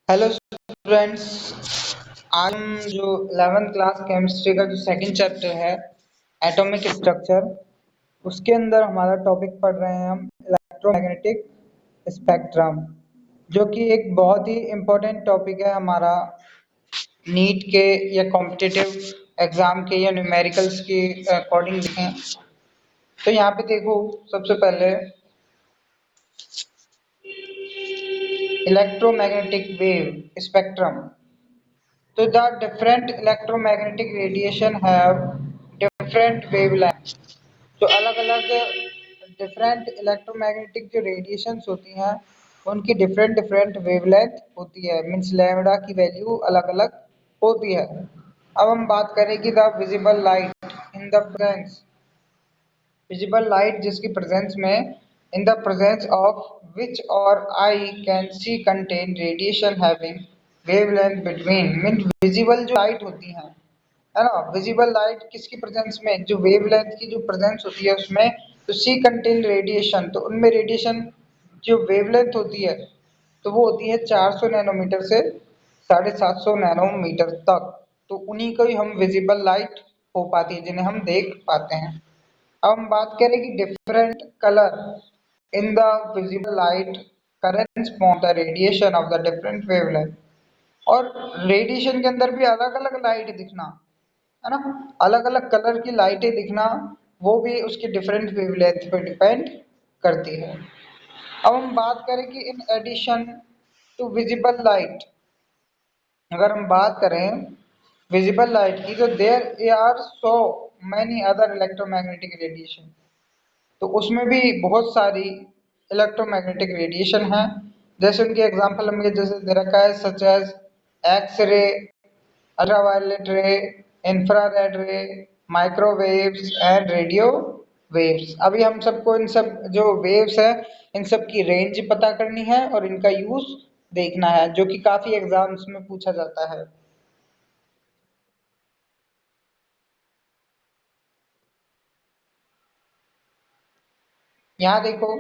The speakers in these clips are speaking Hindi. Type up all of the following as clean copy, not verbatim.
Hello students. आज हम जो 11th क्लास केमिस्ट्री का जो सेकंड चैप्टर है एटॉमिक स्ट्रक्चर, उसके अंदर हमारा टॉपिक पढ़ रहे हैं हम इलेक्ट्रोमैग्नेटिक स्पेक्ट्रम, जो कि एक बहुत ही इम्पोर्टेंट टॉपिक है हमारा नीट के या कॉम्पिटिटिव एग्जाम के या न्यूमेरिकल्स के अकॉर्डिंग देखें तो यहाँ पे देखो सबसे पहले electromagnetic wave spectrum. So the different electromagnetic radiation have different wavelength। जो अलग अलग डिफरेंट इलेक्ट्रोमैग्नेटिक जो रेडिएशंस होती हैं उनकी डिफरेंट डिफरेंट वेवलेंथ होती है, मीन्स लैम्बडा की वैल्यू अलग अलग होती है। अब हम बात करें कि the visible light in the presence, visible light जिसकी प्रेजेंस में in the presence of which और I can see contain radiation having wavelength between, mean visible जो लाइट होती हैं है ना, विजिबल लाइट किसकी प्रेजेंस में, जो वेवलेंथ की जो प्रेजेंस होती है उसमें, तो सी कंटेन रेडिएशन, तो उनमें रेडिएशन जो वेवलेंथ होती है तो वो होती है 400 नैनोमीटर से 750 नैनोमीटर तक। तो उन्हीं को ही हम विजिबल लाइट हो पाती है, जिन्हें हम देख पाते हैं। अब हम बात करें कि different colour in the visible light currents from the radiation of the different wavelength, और रेडिएशन के अंदर भी अलग अलग लाइट दिखना है ना, अलग अलग कलर की लाइटें दिखना, वो भी उसकी डिफरेंट वेवलेंथ पे डिपेंड करती है। अब हम बात करें कि in addition to visible light, अगर हम बात करें विजिबल लाइट की, तो there are so many other electromagnetic radiation, तो उसमें भी बहुत सारी इलेक्ट्रोमैग्नेटिक रेडिएशन है। जैसे उनके एग्जांपल हमें जैसे दे रखा है, such as X ray, ultraviolet ray, infrared ray, microwaves and radio waves. अभी हम सबको इन सब जो वेव्स है इन सब की रेंज पता करनी है और इनका यूज देखना है, जो कि काफी एग्जाम्स में पूछा जाता है। यहाँ देखो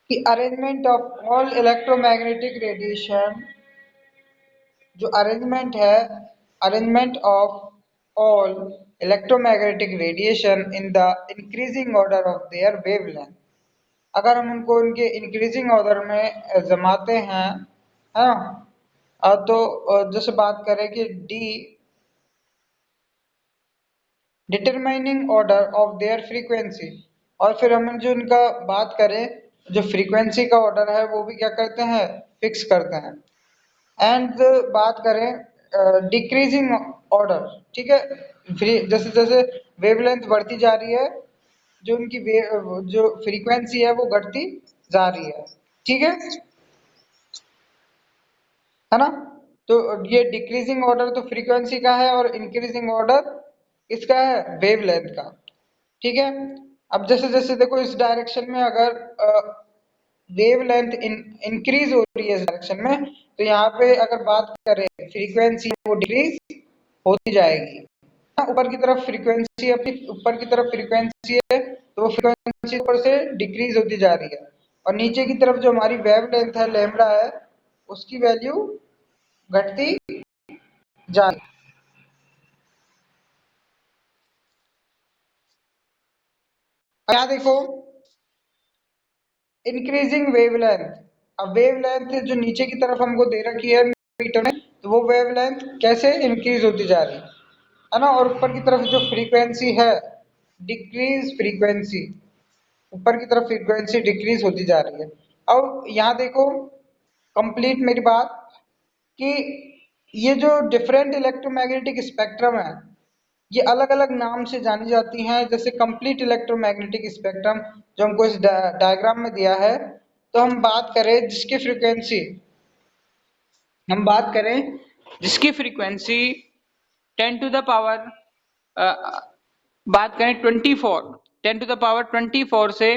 कि arrangement of all electromagnetic radiation, जो अरेंजमेंट है, arrangement of all electromagnetic radiation in the increasing order of their wavelength, अगर हम उनको उनके इंक्रीजिंग ऑर्डर में जमाते हैं, हाँ, तो जैसे बात करें कि D determining order of their frequency, और फिर हम जो इनका बात करें जो फ्रीक्वेंसी का ऑर्डर है वो भी क्या करते हैं, फिक्स करते हैं। एंड बात करें डिक्रीजिंग ऑर्डर, ठीक है, जैसे जैसे वेवलेंथ बढ़ती जा रही है, जो उनकी जो फ्रीक्वेंसी है वो घटती जा रही है, ठीक है ना। तो ये डिक्रीजिंग ऑर्डर तो फ्रीक्वेंसी का है और इंक्रीजिंग ऑर्डर इसका है वेवलेंथ का, ठीक है। अब जैसे जैसे देखो इस डायरेक्शन में अगर वेवलेंथ इंक्रीज हो रही है इस डायरेक्शन में, तो यहाँ पे अगर बात करें फ्रीक्वेंसी वो डिक्रीज होती जाएगी। ऊपर की तरफ फ्रीक्वेंसी, अपनी ऊपर की तरफ फ्रीक्वेंसी है तो वो फ्रीक्वेंसी ऊपर से डिक्रीज होती जा रही है, और नीचे की तरफ जो हमारी वेवलेंथ है लैम्बडा है उसकी वैल्यू घटती जा रही है। यहाँ देखो इंक्रीजिंग वेवलेंथ, अब वेवलेंथ जो नीचे की तरफ हमको दे रखी है मीटर में, तो वो वेवलेंथ कैसे इंक्रीज होती जा रही है ना, और ऊपर की तरफ जो फ्रीक्वेंसी है डिक्रीज फ्रीक्वेंसी, ऊपर की तरफ फ्रीक्वेंसी डिक्रीज होती जा रही है। अब यहाँ देखो कंप्लीट मेरी बात कि ये जो डिफरेंट इलेक्ट्रोमैग्नेटिक स्पेक्ट्रम है ये अलग अलग नाम से जानी जाती हैं। जैसे कंप्लीट इलेक्ट्रोमैग्नेटिक स्पेक्ट्रम जो हमको इस डायग्राम में दिया है, तो हम बात करें जिसकी फ्रीक्वेंसी, हम बात करें जिसकी फ्रीक्वेंसी 10 टू द पावर, बात करें 24, 10 टू द पावर 24 से,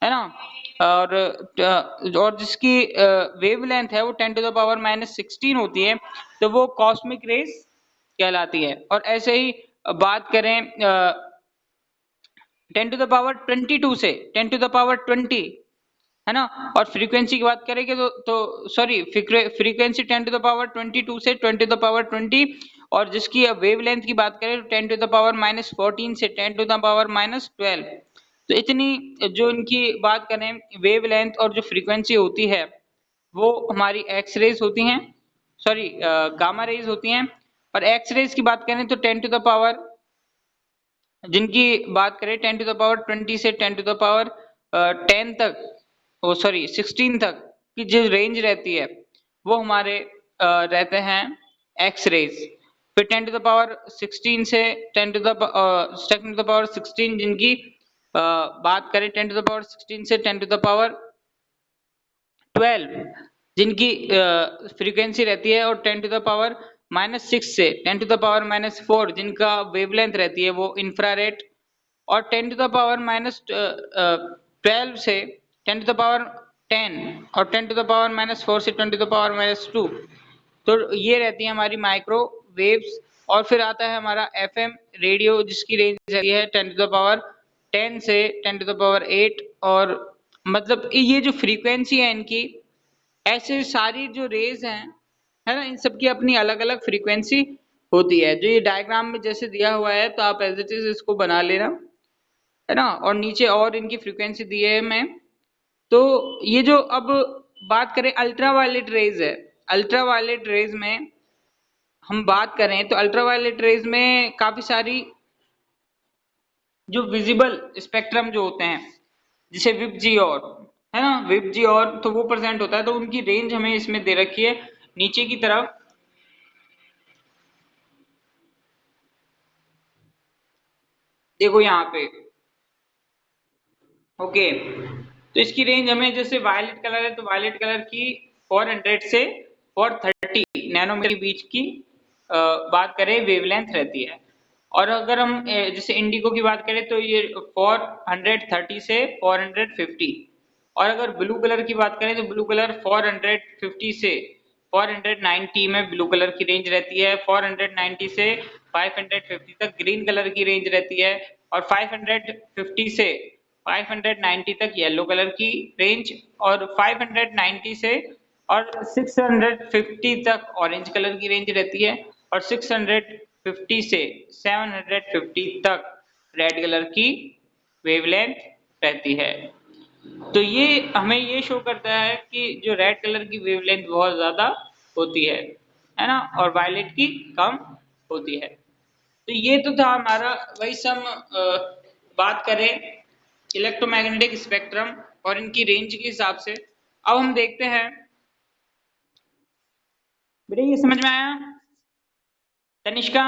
है ना, और जिसकी वेवलेंथ है वो 10 टू द पावर -16 होती है, तो वो कॉस्मिक रेज कहलाती है। और ऐसे ही बात करें 10⁻²2 से 10⁻20 है ना। और फ्रीक्वेंसी की बात करेंगे तो सॉरी, फ्रीक्वेंसी 10⁻22 से 10⁻20, और जिसकी वेवलेंथ की बात करें तो 10⁻−14 से 10⁻−12। तो इतनी जो इनकी बात करें वेवलेंथ और जो फ्रीक्वेंसी होती है वो हमारी एक्स रेज होती हैं, सॉरी गामा रेज होती हैं। और एक्स रेज की बात करें तो 10⁻, जिनकी बात करें 10⁻20 से 10⁻10 तक, ओ सॉरी 16 तक की जो रेंज रहती है वो हमारे रहते हैं एक्स रेज। फिर 10⁻16 से 10⁻16 जिनकी बात करें 10⁻16 से 10⁻12 जिनकी फ्रीक्वेंसी रहती है, और 10⁻−6 से 10⁻−4 जिनका वेवलेंथ रहती है वो इंफ्रारेड। और 10⁻−12 से 10⁻10 और 10⁻−4 से 10⁻−2, तो ये रहती है हमारी माइक्रोवेव्स। और फिर आता है हमारा एफएम रेडियो जिसकी रेंज रहती है 10⁻10 से 10⁻8। और मतलब ये जो फ्रीक्वेंसी है इनकी, ऐसे सारी जो रेज हैं है ना, इन सब की अपनी अलग अलग फ्रीक्वेंसी होती है। जो ये डायग्राम में जैसे दिया हुआ है तो आप एज इट इज इसको बना लेना, है ना। और नीचे और इनकी फ्रीक्वेंसी दी है मैं। तो ये जो अब बात करें अल्ट्रावायलेट रेज है, अल्ट्रावायलेट रेज में हम बात करें तो अल्ट्रावायलेट रेज में काफी सारी जो विजिबल स्पेक्ट्रम जो होते हैं, जिसे विपजी और, है ना, विपजी और तो वो प्रेजेंट होता है। तो उनकी रेंज हमें इसमें दे रखी है नीचे की तरफ। देखो यहाँ पे, ओके। तो इसकी रेंज हमें जैसे वायलेट कलर है तो वायलेट कलर की 400 से 430 नैनोमीटर के बीच की बात करें वेवलेंथ रहती है। और अगर हम जैसे इंडिगो की बात करें तो ये 430 से 450। और अगर ब्लू कलर की बात करें तो ब्लू कलर 450 से 490 में ब्लू कलर की रेंज रहती है। 490 से 550 तक ग्रीन कलर की रेंज रहती है। और 550 से 590 तक येलो कलर की रेंज, और 590 से और 650 तक ऑरेंज कलर की रेंज रहती है। और 650 से 750 तक रेड कलर की वेवलेंथ रहती है। तो ये हमें ये शो करता है कि जो रेड कलर की वेवलेंथ बहुत ज्यादा होती है ना, और वायलेट की कम होती है। तो ये तो था हमारा वही सम बात करें इलेक्ट्रोमैग्नेटिक स्पेक्ट्रम और इनकी रेंज के हिसाब से। अब हम देखते हैं, बेटा ये समझ में आया तनिष्का?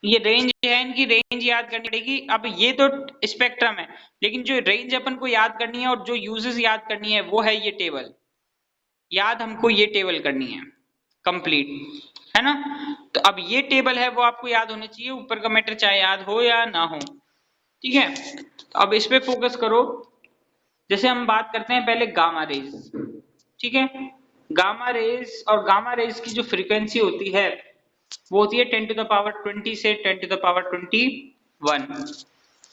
ये रेंज है, इनकी रेंज याद करनी पड़ेगी। अब ये तो स्पेक्ट्रम है, लेकिन जो रेंज अपन को याद करनी है और जो यूजेस याद करनी है वो है ये टेबल। याद हमको ये टेबल करनी है कंप्लीट, है ना। तो अब ये टेबल है वो आपको याद होनी चाहिए, ऊपर का मैटर चाहे याद हो या ना हो, ठीक है। अब इस पे फोकस करो। जैसे हम बात करते हैं पहले गामा रेज, ठीक है। गामा रेज, और गामा रेज की जो फ्रीक्वेंसी होती है वो होती है 10⁻20 से 10⁻21,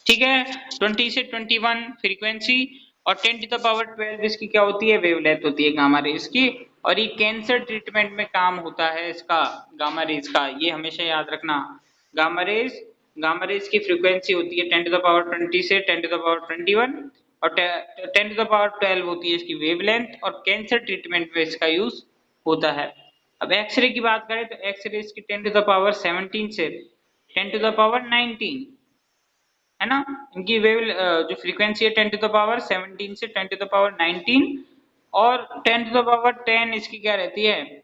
ठीक है। 20 से 21 फ्रीक्वेंसी, और 10⁻12 इसकी क्या होती है, वेवलेंथ होती है गामा रेज की। और ये कैंसर ट्रीटमेंट में काम होता है इसका, गामा रेज का, ये हमेशा याद रखना। गामा रेज, गामा रेज की फ्रीक्वेंसी होती है 10⁻20 से 10⁻21, और 10⁻12 होती है इसकी वेवलेंथ, और कैंसर ट्रीटमेंट में इसका यूज होता है। अब एक्सरे की बात करें तो एक्सरे की 10⁻17 से 10⁻19, है ना। इनकी वेव जो फ्रीक्वेंसी है 10⁻17 से 10⁻19, और 10⁻10 इसकी क्या रहती है,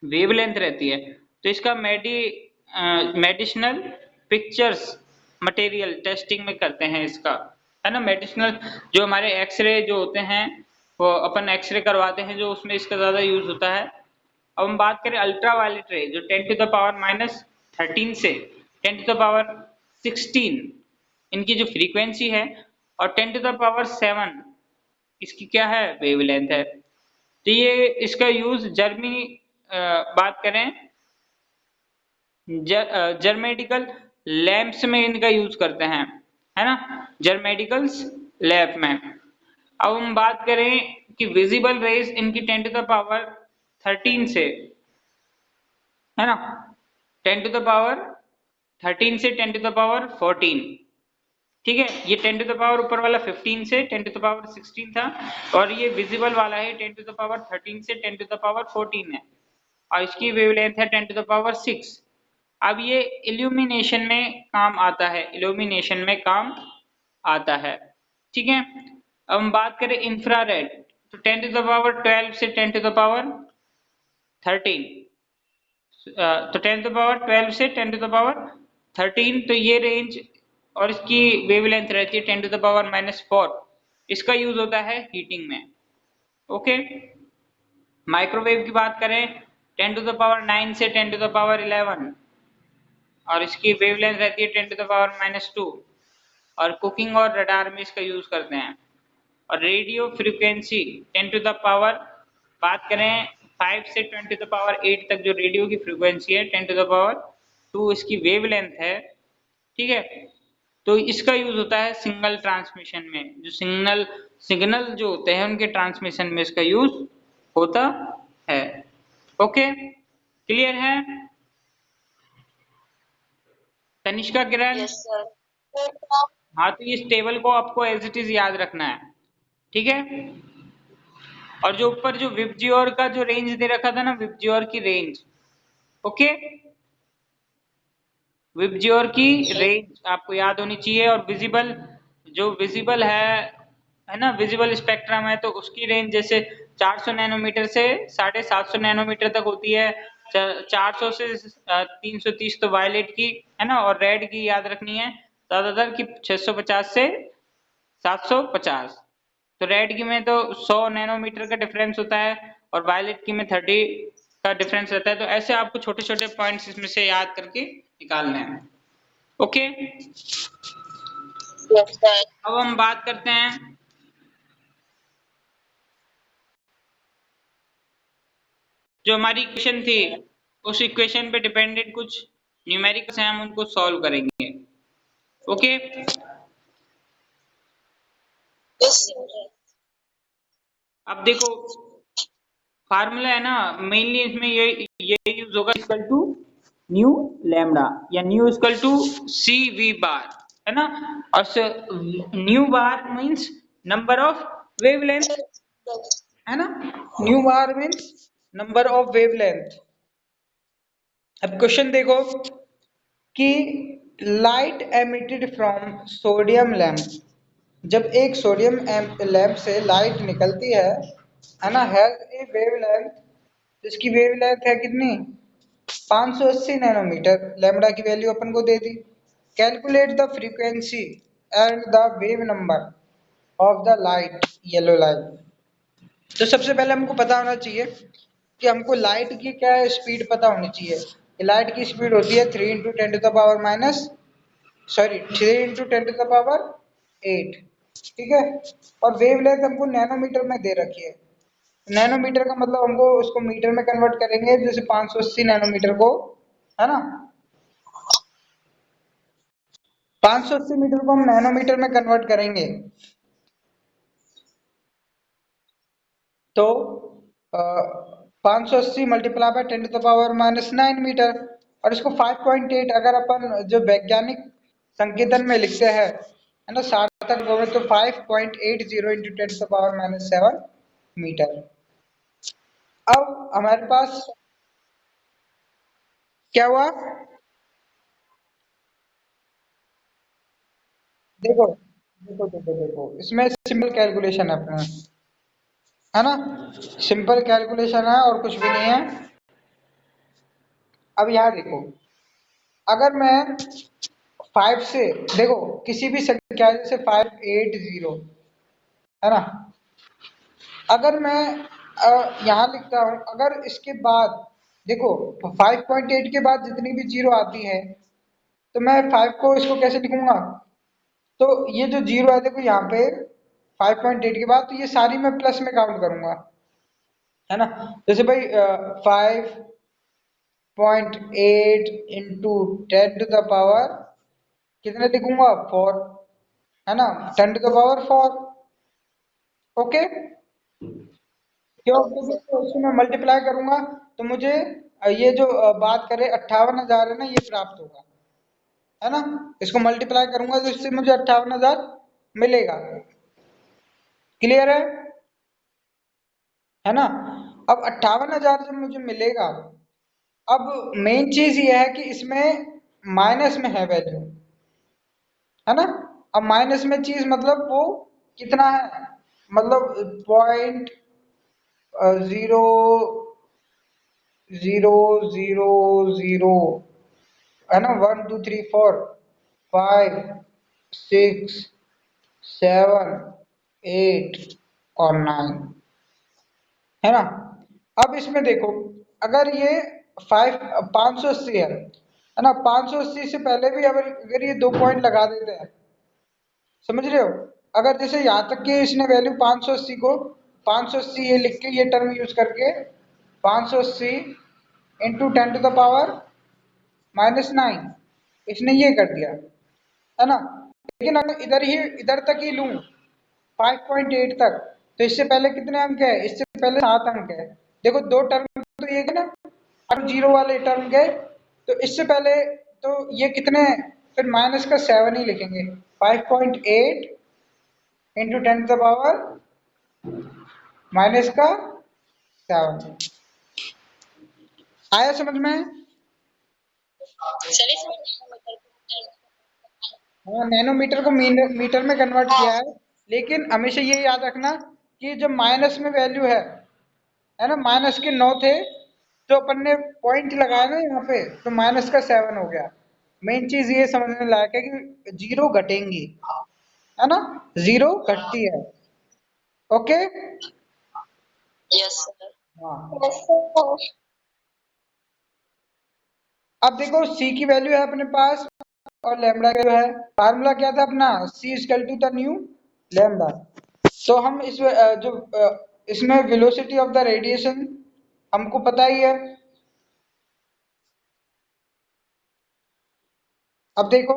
वेवलेंथ रहती है। तो इसका मेडिसिनल पिक्चर्स मटेरियल टेस्टिंग में करते हैं इसका, है ना। मेडिसिनल जो हमारे एक्सरे जो होते हैं वो अपन एक्सरे करवाते हैं जो, उसमें इसका ज्यादा यूज होता है। अब हम बात करें अल्ट्रावायलेट रे जो 10⁻−13 से 10⁻16 इनकी जो फ्रीक्वेंसी है, और 10⁻7 इसकी क्या है, वेवलेंथ है। तो ये इसका यूज जर्मनी बात करें जर्मेडिकल लैंप्स में इनका यूज करते हैं, है ना, जर्मेडिकल्स लैब में। अब हम बात करें कि विजिबल रेज इनकी 10 टू द पावर 13 से, है ना, 10 टू द पावर 13 से 10 टू द पावर 14, ठीक है। ये 10 टू द पावर ऊपर वाला 15 से 10 टू द पावर 16 था, और ये विजिबल वाला है 10 टू द पावर 13 से 10 टू द पावर 14 है, और इसकी वेवलेंथ है 10 टू द पावर 6। अब ये इल्यूमिनेशन में काम आता है, इल्यूमिनेशन में काम आता है, ठीक है। अब हम बात करें इंफ्रारेड, तो 10 टू द पावर 12 से 10 टू द पावर 13, तो 10 टू द पावर 12 से 10 टू द पावर 13, तो ये रेंज और इसकी वेवलेंथ रहती है 10 टू द पावर -4। इसका यूज होता है हीटिंग में, ओके। माइक्रोवेव की बात करें 10 टू द पावर 9 से 10 टू द पावर 11, और इसकी वेवलेंथ रहती है 10 टू द पावर -2, और कुकिंग और रडार में इसका यूज करते हैं। और radio frequency 10 to the power बात करें 5 से 10 टू द पावर 8 तक जो रेडियो की फ्रीक्वेंसी है 10 टू द पावर 2 इसकी वेवलेंथ है, ठीक है। तो इसका यूज होता है सिग्नल ट्रांसमिशन में, जो सिग्नल जो होते हैं उनके ट्रांसमिशन में इसका यूज होता है, ओके। क्लियर है तनिष्का, किरण? Yes sir. हाँ, तो इस टेबल को आपको एज इट इज याद रखना है, ठीक है। और जो ऊपर जो विबजियोर का जो रेंज दे रखा था ना, विबजियोर की रेंज, ओके, विबजियोर की रेंज आपको याद होनी चाहिए। और विजिबल, जो विजिबल है ना, विजिबल स्पेक्ट्रम है, तो उसकी रेंज जैसे 400 नैनोमीटर से 750 नैनोमीटर तक होती है। 400 से 330 तो वायलेट की, है ना, और रेड की याद रखनी है ज्यादातर की 650 से 750। तो रेड की में तो 100 नैनोमीटर का डिफरेंस होता है, और वायलेट की में 30 का डिफरेंस रहता है। तो ऐसे आपको छोटे छोटे पॉइंट्स इसमें से याद करके निकालने हैं, ओके। Yes sir. अब हम बात करते हैं जो हमारी इक्वेशन थी, उस इक्वेशन पे डिपेंडेंट कुछ न्यूमेरिकल्स हैं, हम उनको सॉल्व करेंगे, ओके। Yes sir. अब देखो फार्मूला है ना, मेनली इसमें ये यूज होगा इक्वल टू न्यू लैम्डा, या nu equal to C V bar, है ना। और nu bar means number of wavelength, है ना, nu bar means number of wavelength. अब क्वेश्चन देखो कि light emitted from sodium lamp, जब एक सोडियम लैम्प से लाइट निकलती है ना, हैज ए वेवलेंथ, जिसकी वेवलेंथ है कितनी, 580 नैनोमीटर। लैम्बडा की वैल्यू अपन को दे दी। Calculate the frequency and the wave number of the light, yellow light. तो सबसे पहले हमको पता होना चाहिए कि हमको लाइट की क्या स्पीड पता होनी चाहिए। लाइट की स्पीड होती है 3 into 10 to the power minus, sorry 3 into 10 to the power 8, ठीक है। और वेवलेंथ हमको नैनोमीटर में दे रखी है। नैनोमीटर का मतलब हमको उसको मीटर में कन्वर्ट करेंगे, जैसे 580 नैनोमीटर को, है ना, 580 मीटर को हम नैनोमीटर में कन्वर्ट करेंगे, तो 580 multiply by 10 to the power -9 metre. और इसको 5.8 अगर अपन जो वैज्ञानिक संकेतन में लिखते हैं, है ना, सार्थक बोले तो 5.80 into 10 to the power -7 metre. अब हमारे पास क्या हुआ, देखो देखो देखो देखो, इसमें सिंपल कैलकुलेशन है अपना, है ना, सिंपल कैलकुलेशन है और कुछ भी नहीं है। अब यहाँ देखो, अगर मैं 5 से, देखो किसी भी संख्या जैसे 580, है ना, अगर मैं यहाँ लिखता हूँ, अगर इसके बाद देखो 5.8 के बाद जितनी भी जीरो आती है, तो मैं 5 को इसको कैसे लिखूंगा, तो ये जो जीरो है देखो यहाँ पे 5.8 के बाद, तो ये सारी मैं प्लस में काउंट करूंगा, है ना। जैसे भाई 5 0.8 इंटू 10⁻, कितने लिखूंगा 4, है ना, 10⁻4। ओके, क्योंकि तो इसको मैं मल्टीप्लाई करूंगा तो मुझे ये जो बात करें 58,000 है ना, ये प्राप्त होगा, है ना। इसको मल्टीप्लाई करूंगा तो इससे मुझे 58,000 मिलेगा। क्लियर है ना। अब 58,000 जब मुझे मिलेगा, अब मेन चीज ये है कि इसमें माइनस में है वैल्यू, है ना। अब माइनस में चीज मतलब वो कितना है, मतलब 0.0000, है ना, 1 2 3 4 5 6 7 8 और 9, है ना। अब इसमें देखो, अगर ये 580 है ना, 580 से पहले भी अगर ये 2 पॉइंट लगा देते हैं, समझ रहे हो। अगर जैसे यहाँ तक कि इसने वैल्यू 580 को 580 ये लिख के ये टर्म यूज करके 580 इंटू 10⁻⁻9 इसने ये कर दिया, है ना। लेकिन अगर इधर तक ही लूं 5.8 तक, तो इससे पहले कितने अंक है, इससे पहले 7 अंक है। देखो दो टर्म तो ये है ना, अब जीरो वाले टर्म गए, तो इससे पहले तो ये कितने, फिर माइनस का 7 ही लिखेंगे, 5.8 इंटू 10⁻, माइनस का 7। आया समझ में। सर इसमें हाँ, नैनोमीटर को मीटर में कन्वर्ट किया है, लेकिन हमेशा ये याद रखना कि जब माइनस में वैल्यू है ना, माइनस के 9 थे, तो अपन ने पॉइंट लगाया ना यहाँ पे, तो माइनस का 7 हो गया। मेन चीज ये समझने लायक है कि जीरो घटेंगी, है ना, जीरो घटती है। ओके। Yes sir. हाँ, यस सर। अब देखो c की वैल्यू है अपने पास और लैम्बडा का है, फार्मूला क्या था अपना, c equal to the nu lambda. तो हम इसमें वेलोसिटी ऑफ द रेडिएशन हमको पता ही है। अब देखो,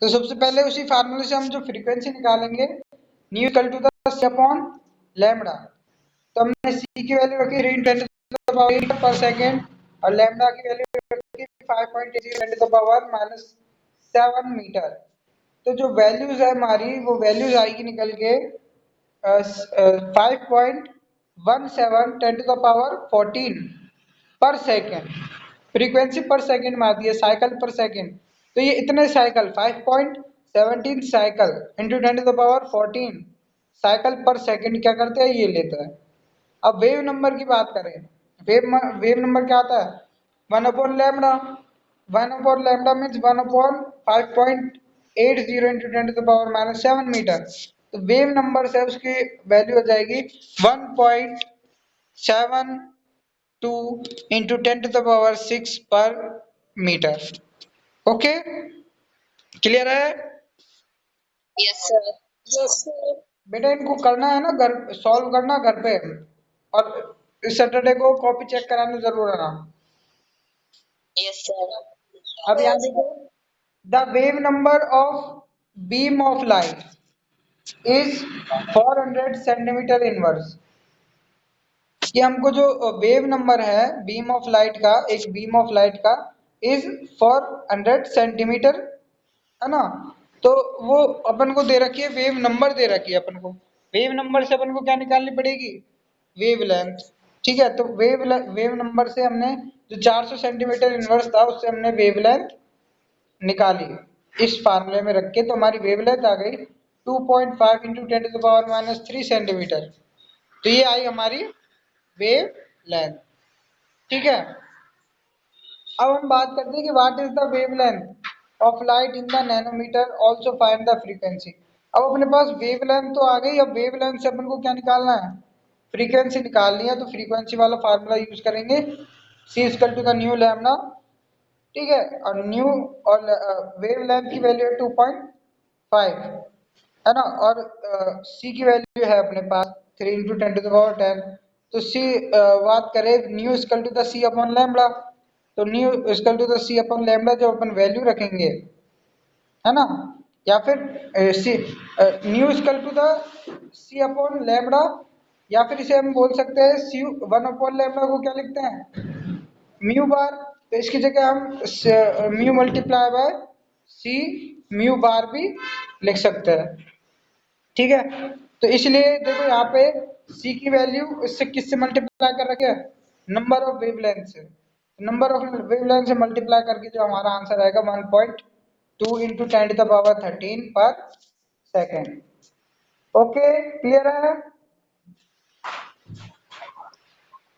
तो सबसे पहले उसी फार्मूले से हम जो फ्रीक्वेंसी निकालेंगे, nu equal to the C upon lambda. तो हमने सी की वैल्यू रखी 3 × 10⁻⁸ पर सेकेंड और लैम्बडा की वैल्यू रखी 5.80 × 10⁻⁷ मीटर। तो जो वैल्यूज है हमारी, वो वैल्यूज आएगी निकल के 5.17 × 10⁻14 पर सेकेंड। फ्रीक्वेंसी पर सेकेंड में आती है, साइकिल पर सेकेंड। तो ये इतने साइकिल 5.17 साइकिल इंटू 10⁻14 साइकिल पर सेकेंड क्या करते हैं, ये लेता है। अब वेव नंबर की बात करें, वेव नंबर क्या आता है, 1/λ। 1/λ मीन्स 1/5.80 इंटू 10⁻⁻7 मीटर। तो वेव नंबर से उसकी वैल्यू हो जाएगी 1.72 इंटू 10⁻6 पर मीटर। ओके, क्लियर है। Yes sir. Yes sir. बेटा इनको करना है ना, घर सॉल्व करना घर पे, और इस सैटरडे को कॉपी चेक कराने जरूर आना। Yes sir. अब यहाँ देखो, the wave number of beam of light is 400 centimetre inverse. कि हमको जो वेव नंबर है बीम ऑफ लाइट का, एक बीम ऑफ लाइट का इज 400 सेंटीमीटर, है ना। तो वो अपन को दे रखी है, वेव नंबर दे रखी है अपन को। वेव नंबर से अपन को क्या निकालनी पड़ेगी, वेव लेंथ। ठीक है, तो वेव नंबर से हमने जो 400 सेंटीमीटर इनवर्स था, उससे हमने वेव लेंथ निकाली इस फार्मूले में रख के, तो हमारी वेव लेंथ आ गई 2.5 इंटू 10⁻³ सेंटीमीटर। तो ये आई हमारी वेव लेंथ। ठीक है, अब हम बात करते हैं कि what is the wavelength of light in the nanometre, also find the frequency. अब अपने पास वेवलेंथ तो आ गई, अब वेवलेंथ से अपन को क्या निकालना है, फ्रीक्वेंसी निकालनी है। तो फ्रीक्वेंसी वाला फार्मूला यूज करेंगे, c equal to the nu lambda. ठीक है, और न्यू और वेवलेंथ की वैल्यू है 2.5, है ना, और c की वैल्यू है अपने पास 3 × 10⁻10। तो सी बात करें nu equal to the C upon lambda, तो nu equal to the C upon lambda जब अपन वैल्यू रखेंगे, है ना, या फिर nu equal to the C upon lambda, या फिर इसे हम बोल सकते हैं सी 1/लैम्बडा को क्या लिखते हैं, म्यू बार। तो इसकी जगह हम mu multiply by C mu bar भी लिख सकते हैं। ठीक है, तो इसलिए देखो यहाँ पे सी की वैल्यू इससे किससे मल्टीप्लाई कर रखे है, नंबर ऑफ वेवलेंथ से। नंबर ऑफ वेवलेंथ से मल्टीप्लाई करके जो हमारा आंसर आएगा 1.2 × 10⁻13 पर सेकेंड। ओके, क्लियर है?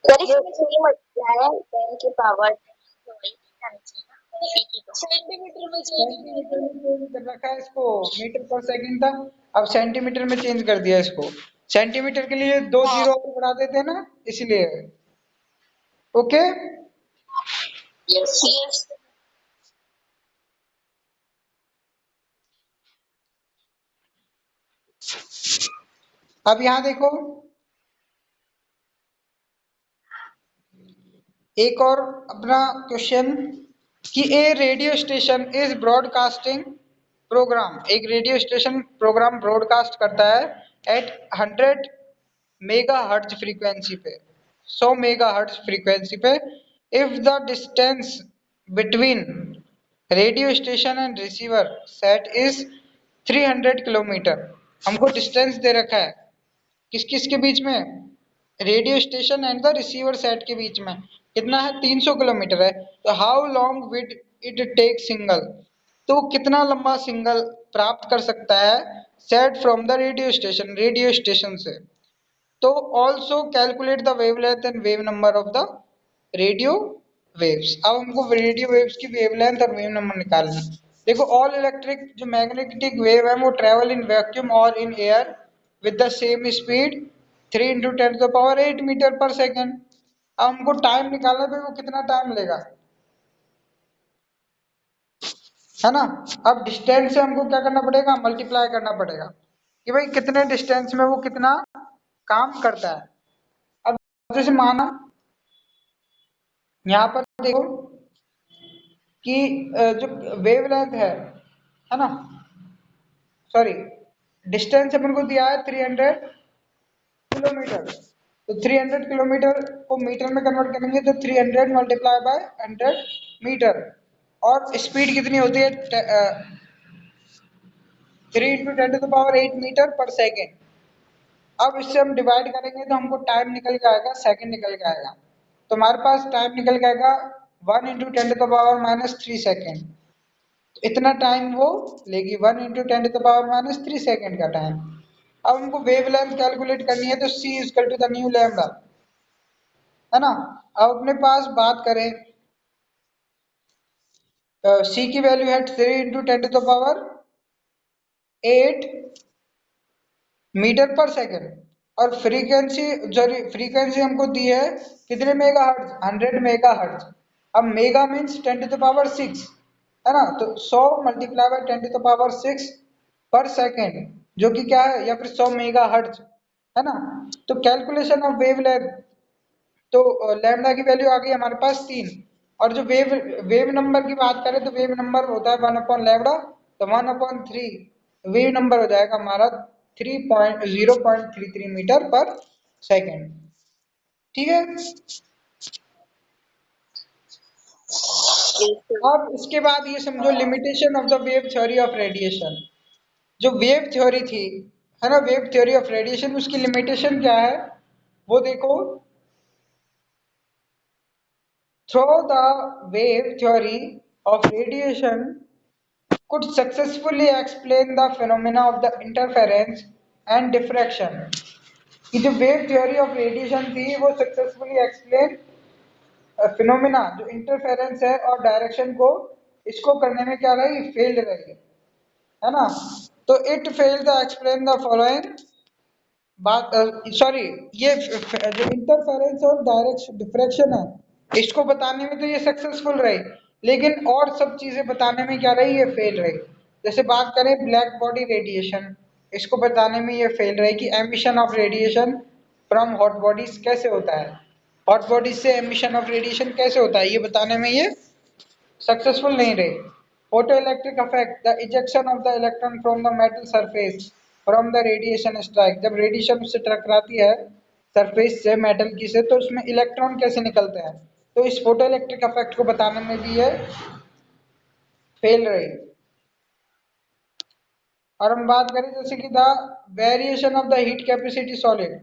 सर इसमें 3 मल्टीप्लाई है 10 की पावर सेंटीमीटर में सेंटीमीटर में चेंज कर रखा है इसको, मीटर पर सेकंड था, अब सेंटीमीटर में चेंज कर दिया इसको। सेंटीमीटर के लिए 2 जीरो और बढ़ा देते हैं ना, इसलिए। ओके, यस यस अब यहाँ देखो एक और अपना क्वेश्चन कि a radio station is broadcasting program, एक रेडियो स्टेशन प्रोग्राम ब्रॉडकास्ट करता है एट 100 मेगा हर्ट्ज फ्रीक्वेंसी पे, 100 मेगा हर्ट्ज फ्रीक्वेंसी पे। If the distance between radio station and receiver set is 300 kilometer. हमको डिस्टेंस दे रखा है किस किस के बीच में, radio station and the receiver set के बीच में कितना है, 300 किलोमीटर है। तो how long would it take single, तो कितना लंबा सिंगल प्राप्त कर सकता है set from the radio station, radio station से। तो also calculate the wavelength and wave number of the radio waves. अब हमको रेडियो वेव्स की वेवलेंथ और वेव नंबर निकालना है। देखो ऑल इलेक्ट्रिक जो मैग्नेटिक वेव है वो ट्रेवल इन वैक्यूम और in air with the same speed 3 × 10⁸ metre per second. अब हमको टाइम निकालना है, वो कितना टाइम लेगा, है ना। अब डिस्टेंस से हमको क्या करना पड़ेगा, मल्टीप्लाई करना पड़ेगा कि भाई कितने डिस्टेंस में वो कितना काम करता है। अब जैसे माना यहाँ पर देखो कि जो वेवलेंथ है ना, सॉरी डिस्टेंस अपन को दिया है 300 किलोमीटर। तो 300 किलोमीटर को मीटर में कन्वर्ट करेंगे तो 300 मल्टीप्लाई बाय 100 मीटर, और स्पीड कितनी होती है 3 × 10⁸ मीटर पर सेकेंड। अब इससे हम डिवाइड करेंगे तो हमको टाइम निकल के आएगा, सेकंड निकल के आएगा। तो हमारे पास टाइम निकल के आएगा 1 × 10⁻³ सेकेंड। तो इतना टाइम वो लेगी, 1 × 10⁻³ सेकेंड का टाइम। अब हमको वेवलेंथ कैलकुलेट करनी है, तो c equal to the nu lambda, है ना। अब अपने पास बात करें c की वैल्यू है 3 × 10⁸ मीटर पर सेकेंड, और फ्रीक्वेंसी हमको दी है कितने मेगा हर्ट्ज, 100 मेगा हर्ट्ज। अब मेगा मीन्स 10⁶ है ना, तो 100 मल्टीप्लाई बाय 10⁶ पर सेकेंड जो कि क्या है, या फिर 100 मेगा हर्ट्ज, है ना। तो कैलकुलेशन ऑफ वेवलेंथ, तो लैम्डा की वैल्यू आ गई हमारे पास 3। और जो वेव नंबर की बात करें तो वेव नंबर होता है 1/लैम्डा, तो 1/3 वेव नंबर हो जाएगा हमारा 0.33 मीटर पर सेकेंड। ठीक है, अब इसके बाद ये समझो limitation of the wave theory of radiation. जो वेव थ्योरी थी, है ना, वेव थ्योरी ऑफ रेडिएशन, उसकी लिमिटेशन क्या है वो देखो। Through the wave theory of radiation could successfully explain the phenomena of the interference and diffraction। कि जो वेव थ्योरी ऑफ रेडिएशन थी वो सक्सेसफुली एक्सप्लेन फिनोमिना जो इंटरफेरेंस है और डायरेक्शन को, इसको करने में क्या रही, फेल्ड रही, है ना। तो it failed the explain the following बात, सॉरी ये जो इंटरफेरेंस और डायरेक्ट डिफ्रैक्शन है इसको बताने में तो ये सक्सेसफुल रही, लेकिन और सब चीजें बताने में क्या रही, ये फेल रही। जैसे बात करें ब्लैक बॉडी रेडिएशन, इसको बताने में ये फेल रही कि emission of radiation from hot bodies कैसे होता है, हॉट बॉडीज से एमिशन ऑफ रेडिएशन कैसे होता है, ये बताने में ये सक्सेसफुल नहीं रहे। Photo electric effect, the ejection of the electron from the metal surface from the radiation strike, जब रेडिएशन उससे टकराती है सरफेस से मेटल की से, तो उसमें इलेक्ट्रॉन कैसे निकलते हैं, तो इस फोटो इलेक्ट्रिक इफेक्ट को बताने में भी ये फेल रही। और हम बात करें जैसे कि the variation of the heat capacity solid,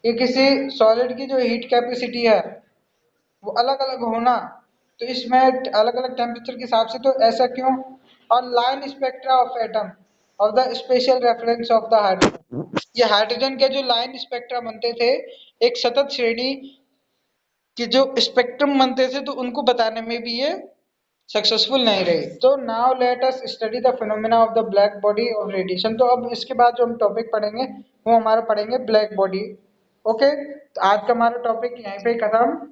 ये किसी सॉलिड की जो हीट कैपेसिटी है वो अलग अलग होना, तो इसमें अलग अलग टेम्परेचर के हिसाब से, तो ऐसा क्यों। और line spectra of atom of the special reference of the hydrogen, ये हाइड्रोजन के जो लाइन स्पेक्ट्रा बनते थे एक सतत श्रेणी कि जो स्पेक्ट्रम बनते थे, तो उनको बताने में भी ये सक्सेसफुल नहीं रही। तो now let us study the phenomena of the black body of radiation. तो अब इसके बाद जो हम टॉपिक पढ़ेंगे वो हमारा पढ़ेंगे ब्लैक बॉडी। ओके, तो आज का हमारा टॉपिक यहीं पे खत्म।